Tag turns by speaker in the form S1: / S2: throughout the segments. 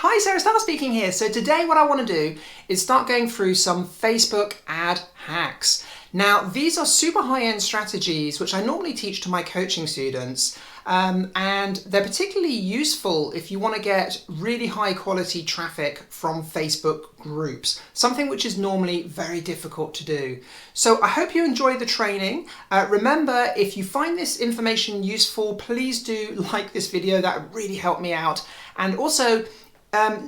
S1: Hi, Sarah Starr speaking here. So today what I want to do is start going through some Facebook ad hacks. Now, these are super high-end strategies which I normally teach to my coaching students, and they're particularly useful if you want to get really high quality traffic from Facebook groups, something which is normally very difficult to do. So I hope you enjoy the training. Remember, if you find this information useful, please do like this video. That would really help me out. And also,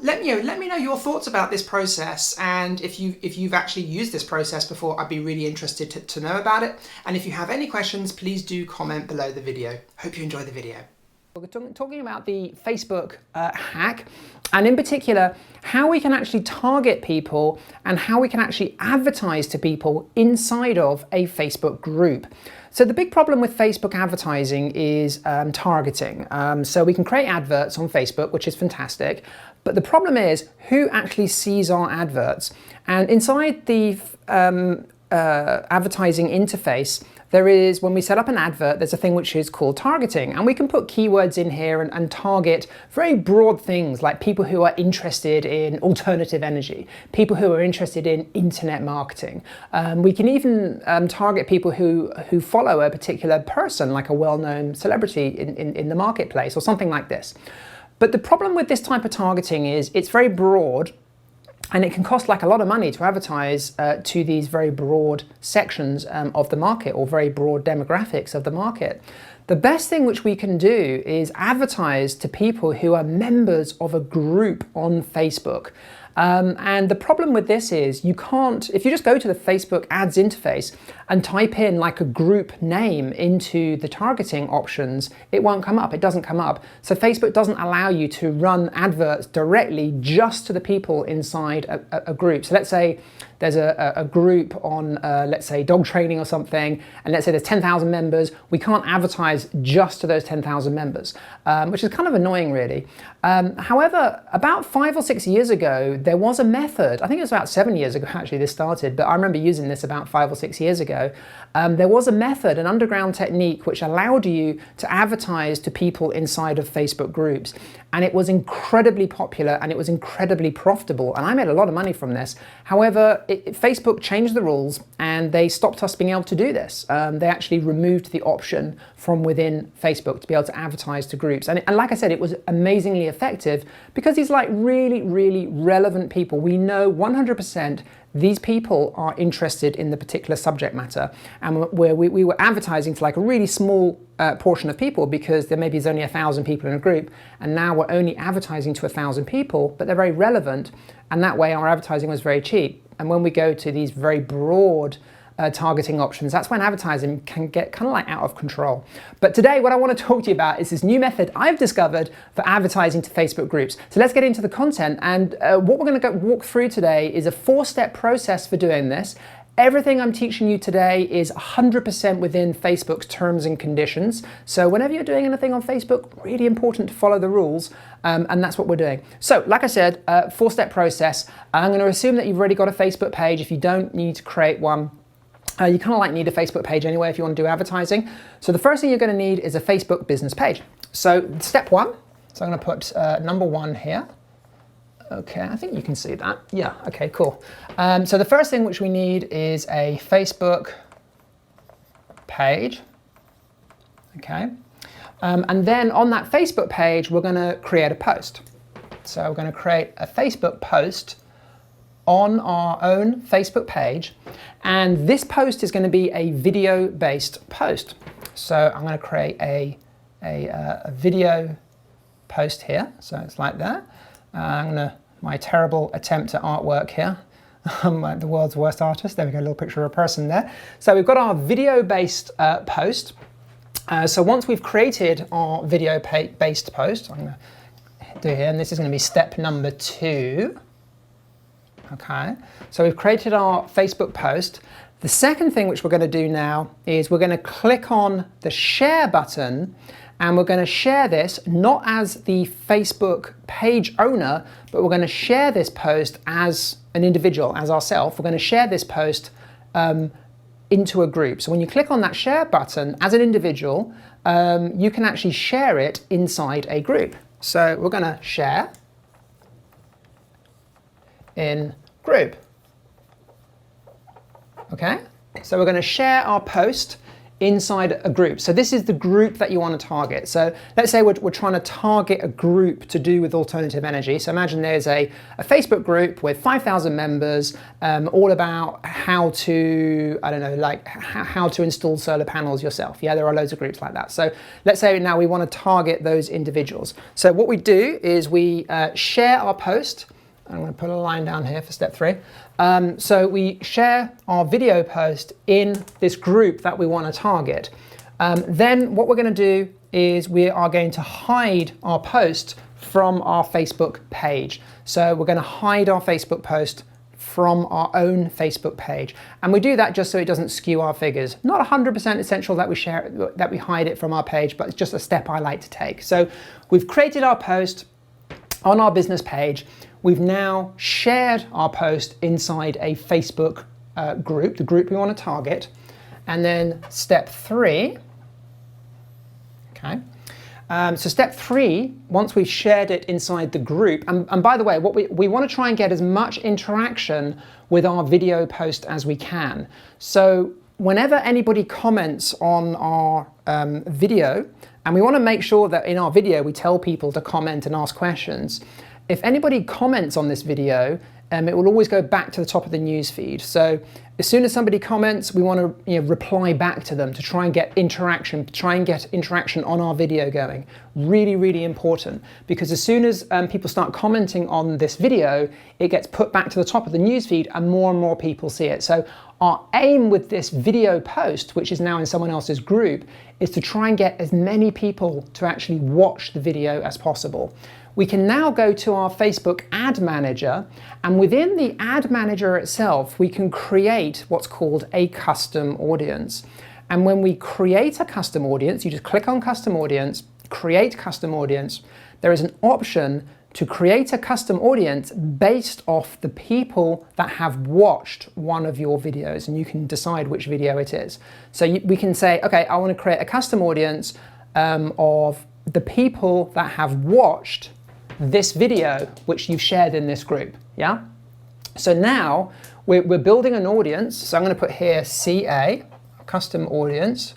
S1: let me know your thoughts about this process, and if you've actually used this process before, I'd be really interested to know about it. And if you have any questions, please do comment below the video. Hope you enjoy the video. We're talking about the Facebook hack, and in particular, how we can actually target people and how we can actually advertise to people inside of a Facebook group. So the big problem with Facebook advertising is targeting. So we can create adverts on Facebook, which is fantastic, but the problem is who actually sees our adverts. And inside the advertising interface, there is, when we set up an advert, there's a thing which is called targeting, and we can put keywords in here and target very broad things like people who are interested in alternative energy, people who are interested in internet marketing. We can even target people who follow a particular person, like a well-known celebrity in the marketplace or something like this. But the problem with this type of targeting is it's very broad, and it can cost like a lot of money to advertise to these very broad sections of the market, or very broad demographics of the market. The best thing which we can do is advertise to people who are members of a group on Facebook. And the problem with this is you can't, if you just go to the Facebook ads interface and type in like a group name into the targeting options, it won't come up, it doesn't come up. So Facebook doesn't allow you to run adverts directly just to the people inside a group. So let's say there's a group on, let's say, dog training or something, and let's say there's 10,000 members. We can't advertise just to those 10,000 members, which is kind of annoying, really. However, about 5 or 6 years ago, there was a method. I think it was about 7 years ago, actually, this started, but I remember using this about 5 or 6 years ago. There was a method, an underground technique, which allowed you to advertise to people inside of Facebook groups. And it was incredibly popular and it was incredibly profitable. And I made a lot of money from this. However, Facebook changed the rules and they stopped us being able to do this. They actually removed the option from within Facebook to be able to advertise to groups. And like I said, it was amazingly effective because these like really, really relevant people. We know 100% these people are interested in the particular subject matter, and where we were advertising to like a really small portion of people because there maybe is only 1,000 people in a group, and now we're only advertising to 1,000 people, but they're very relevant, and that way our advertising was very cheap. And when we go to these very broad targeting options, that's when advertising can get kind of like out of control. But today what I want to talk to you about is this new method I've discovered for advertising to Facebook groups. So let's get into the content, and what we're going to walk through today is a 4-step process for doing this. Everything I'm teaching you today is 100% within Facebook's terms and conditions. So whenever you're doing anything on Facebook, really important to follow the rules, and that's what we're doing. So like I said, 4-step process. I'm going to assume that you've already got a Facebook page. If you don't, need to create one. You kind of like need a Facebook page anyway if you want to do advertising. So the first thing you're going to need is a Facebook business page. So step 1, so I'm going to put number 1 here. Okay, I think you can see that. Yeah, okay, cool. So the first thing which we need is a Facebook page. Okay, and then on that Facebook page, we're going to create a post. So we're going to create a Facebook post on our own Facebook page, and this post is going to be a video-based post. So I'm going to create a video post here. So it's like that. My terrible attempt at artwork here. I'm like the world's worst artist. There we go, a little picture of a person there. So we've got our video-based post. So once we've created our video-based post, I'm going to do here, and this is going to be step number 2. Okay, so we've created our Facebook post. The second thing which we're going to do now is we're going to click on the share button, and we're going to share this not as the Facebook page owner, but we're going to share this post as an individual, as ourselves. We're going to share this post into a group. So when you click on that share button as an individual, you can actually share it inside a group. So we're going to share. in group. Okay, so we're going to share our post inside a group. So this is the group that you want to target. So let's say we're trying to target a group to do with alternative energy. So imagine there's a Facebook group with 5,000 members, all about how to, I don't know, like how to install solar panels yourself. Yeah, there are loads of groups like that. So let's say now we want to target those individuals. So what we do is we share our post. I'm going to put a line down here for step 3. So we share our video post in this group that we want to target. Then what we're going to do is we are going to hide our post from our Facebook page. So we're going to hide our Facebook post from our own Facebook page. And we do that just so it doesn't skew our figures. Not 100% essential that we hide it from our page, but it's just a step I like to take. So we've created our post on our business page. We've now shared our post inside a Facebook group, the group we want to target. And then step 3, okay. So step 3, once we've shared it inside the group, and by the way, what we want to try and get as much interaction with our video post as we can. So whenever anybody comments on our video, and we want to make sure that in our video we tell people to comment and ask questions, if anybody comments on this video, it will always go back to the top of the news feed. So as soon as somebody comments, we want to reply back to them to try and get interaction, on our video going. Really, really important, because as soon as people start commenting on this video, it gets put back to the top of the news feed and more people see it. So our aim with this video post, which is now in someone else's group, is to try and get as many people to actually watch the video as possible. We can now go to our Facebook ad manager, and within the ad manager itself, we can create what's called a custom audience. And when we create a custom audience, you just click on custom audience, create custom audience. There is an option to create a custom audience based off the people that have watched one of your videos, and you can decide which video it is. So we can say, okay, I want to create a custom audience of the people that have watched this video which you've shared in this group. Yeah, so now we're building an audience. So I'm going to put here CA, custom audience.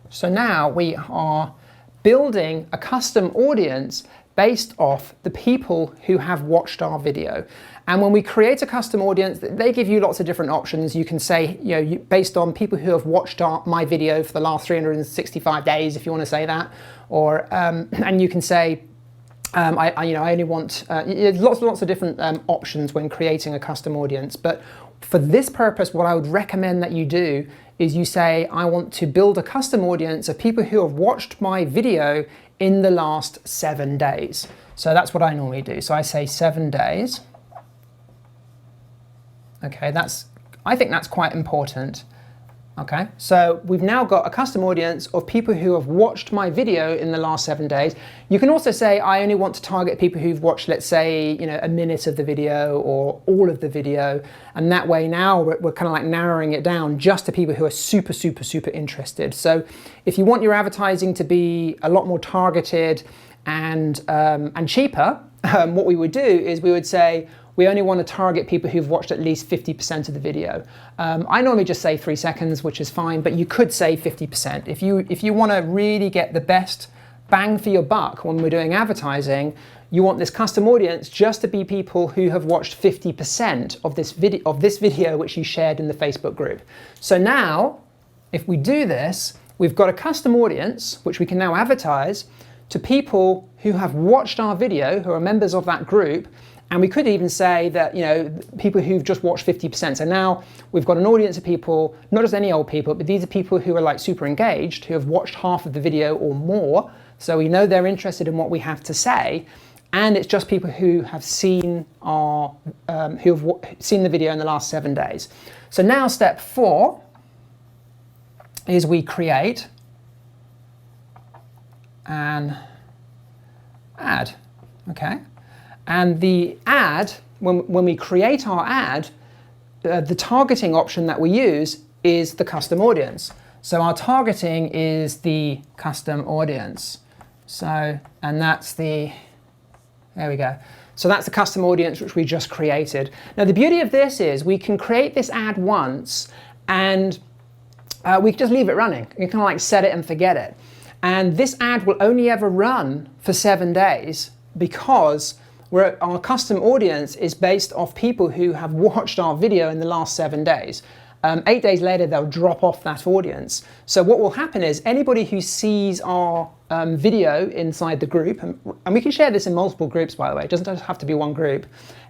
S1: So now we are building a custom audience based off the people who have watched our video. And when we create a custom audience, they give you lots of different options. You can say, based on people who have watched my video for the last 365 days, if you want to say that, or and you can say, I only want, lots of different options when creating a custom audience. But for this purpose, what I would recommend that you do is you say, I want to build a custom audience of people who have watched my video in the last 7 days. So that's what I normally do. So I say 7 days. Okay, I think that's quite important. Okay, so we've now got a custom audience of people who have watched my video in the last 7 days. You can also say, I only want to target people who've watched, let's say, a minute of the video or all of the video. And that way now we're kind of like narrowing it down just to people who are super interested. So if you want your advertising to be a lot more targeted and cheaper, what we would do is we would say, we only want to target people who've watched at least 50% of the video. I normally just say 3 seconds, which is fine, but you could say 50%. If you want to really get the best bang for your buck when we're doing advertising, you want this custom audience just to be people who have watched 50% of this video which you shared in the Facebook group. So now, if we do this, we've got a custom audience which we can now advertise to people who have watched our video, who are members of that group. And we could even say that, people who've just watched 50%. So now we've got an audience of people, not just any old people, but these are people who are like super engaged, who have watched half of the video or more. So we know they're interested in what we have to say. And it's just people who have seen seen the video in the last 7 days. So now step 4 is we create an ad, okay? And the ad, when we create our ad, the targeting option that we use is the custom audience. So our targeting is the custom audience. So, and that's there we go. So that's the custom audience which we just created. Now the beauty of this is we can create this ad once and we can just leave it running. You can kind of like set it and forget it. And this ad will only ever run for 7 days because our custom audience is based off people who have watched our video in the last 7 days. 8 days later, they'll drop off that audience. So what will happen is anybody who sees our video inside the group, and we can share this in multiple groups, by the way, it doesn't have to be one group.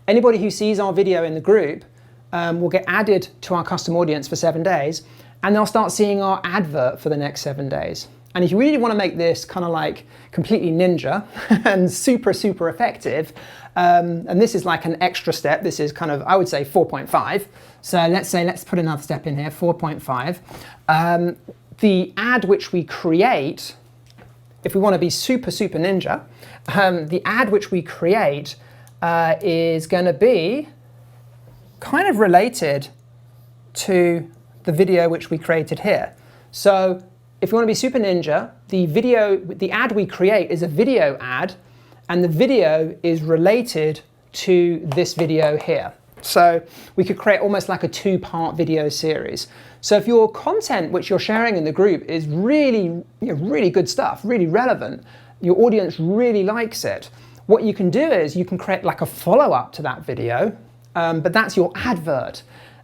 S1: Anybody who sees our video in the group will get added to our custom audience for 7 days, and they'll start seeing our advert for the next 7 days. And if you really want to make this kind of like completely ninja and super, super effective, and this is like an extra step, this is kind of, I would say 4.5. So let's put another step in here, 4.5. The ad which we create, if we want to be super, super ninja, the ad which we create is going to be kind of related to the video which we created here. So if you want to be super ninja, the ad we create is a video ad, and the video is related to this video here. So we could create almost like a 2-part video series. So if your content which you're sharing in the group is really, really good stuff, really relevant, your audience really likes it, what you can do is you can create like a follow-up to that video, but that's your advert.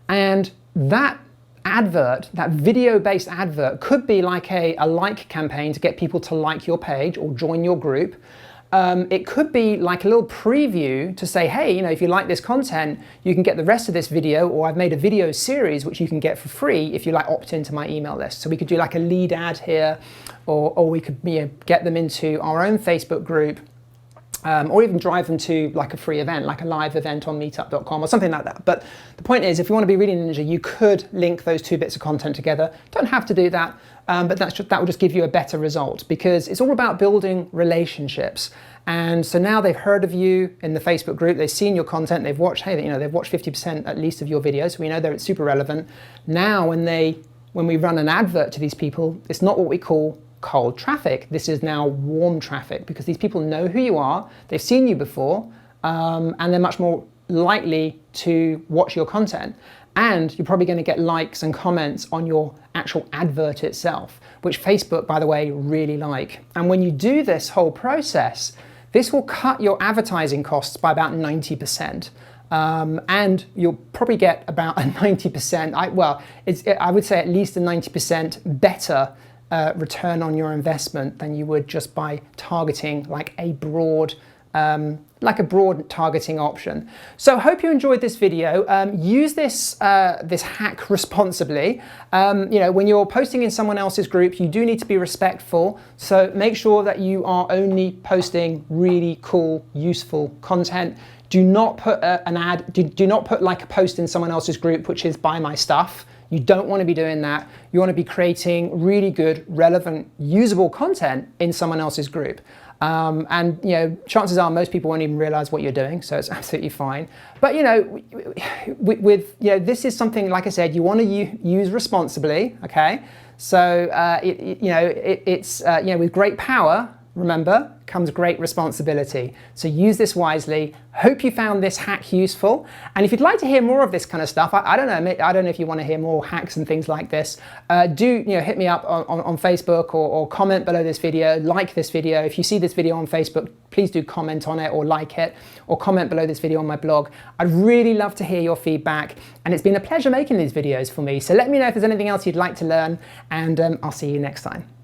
S1: And that advert, that video-based advert, could be like a like campaign to get people to like your page or join your group. It could be like a little preview to say, hey, if you like this content, you can get the rest of this video, or I've made a video series which you can get for free if you like opt into my email list. So we could do like a lead ad here, or we could get them into our own Facebook group. Or even drive them to like a free event, like a live event on meetup.com or something like that. But the point is, if you want to be really ninja, you could link those 2 bits of content together. Don't have to do that, but that will just give you a better result, because it's all about building relationships. And so now they've heard of you in the Facebook group, they've seen your content, they've watched, hey, they've watched 50% at least of your videos, so we know they're super relevant. Now when we run an advert to these people, it's not what we call cold traffic. This is now warm traffic, because these people know who you are, they've seen you before, and they're much more likely to watch your content. And you're probably going to get likes and comments on your actual advert itself, which Facebook, by the way, really like. And when you do this whole process, this will cut your advertising costs by about 90%. And you'll probably get about a 90%, I would say at least a 90% better return on your investment than you would just by targeting like a broad targeting option. So hope you enjoyed this video. Use this hack responsibly. When you're posting in someone else's group, you do need to be respectful. So make sure that you are only posting really cool, useful content. Do not put an ad. Do not put like a post in someone else's group which is buy my stuff. You don't want to be doing that. You want to be creating really good, relevant, usable content in someone else's group. And chances are most people won't even realize what you're doing, so it's absolutely fine. But this is something, like I said, you want to use responsibly. Okay, so with great power, remember, comes great responsibility. So use this wisely. Hope you found this hack useful. And if you'd like to hear more of this kind of stuff, I don't know if you want to hear more hacks and things like this, do hit me up on Facebook or comment below this video, like this video. If you see this video on Facebook, please do comment on it or like it, or comment below this video on my blog. I'd really love to hear your feedback, and it's been a pleasure making these videos for me. So let me know if there's anything else you'd like to learn, and I'll see you next time.